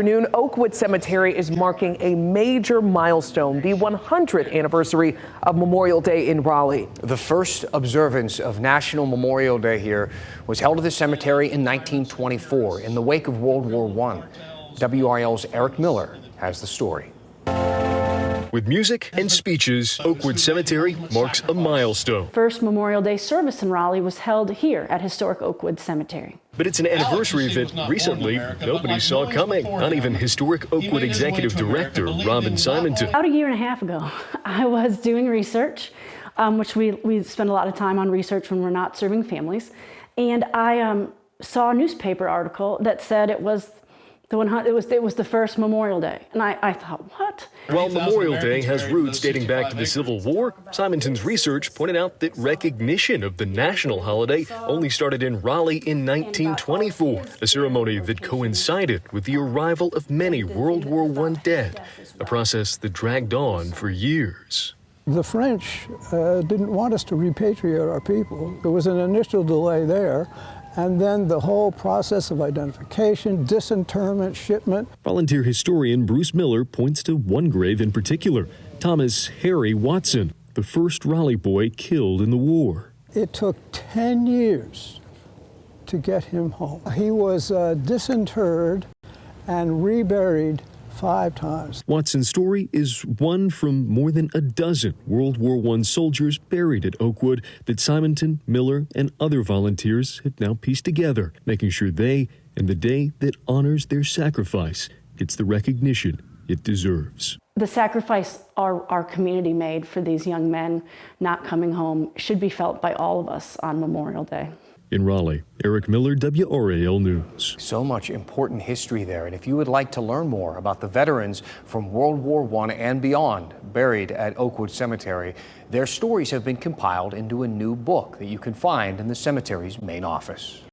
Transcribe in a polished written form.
Afternoon, Oakwood Cemetery is marking a major milestone, the 100th anniversary of Memorial Day in Raleigh. The first observance of National Memorial Day here was held at the cemetery in 1924 in the wake of World War I. WRL's Eric Miller has the story. With music and speeches, Oakwood Cemetery marks a milestone. First Memorial Day service in Raleigh was held here at historic Oakwood Cemetery. But it's an anniversary event recently nobody saw coming, not even historic Oakwood Executive Director Robin Simonton. About a year and a half ago, I was doing research, which we spend a lot of time on research when we're not serving families, and I saw a newspaper article that said it was the first Memorial Day, and I thought, what? While Memorial Day has roots dating back to the Civil War, Simonton's research pointed out that recognition of the national holiday only started in Raleigh in 1924, a ceremony that coincided with the arrival of many World War I dead, a process that dragged on for years. The French didn't want us to repatriate our people. There was an initial delay there. And then the whole process of identification, disinterment, shipment. Volunteer historian Bruce Miller points to one grave in particular, Thomas Harry Watson, the first Raleigh boy killed in the war. It took 10 years to get him home. He was disinterred and reburied 5 times. Watson's story is one from more than a dozen World War I soldiers buried at Oakwood that Simonton, Miller, and other volunteers have now pieced together, making sure they, and the day that honors their sacrifice, gets the recognition it deserves. The sacrifice our community made for these young men not coming home should be felt by all of us on Memorial Day. In Raleigh, Eric Miller, WRAL News. So much important history there, and if you would like to learn more about the veterans from World War I and beyond buried at Oakwood Cemetery, their stories have been compiled into a new book that you can find in the cemetery's main office.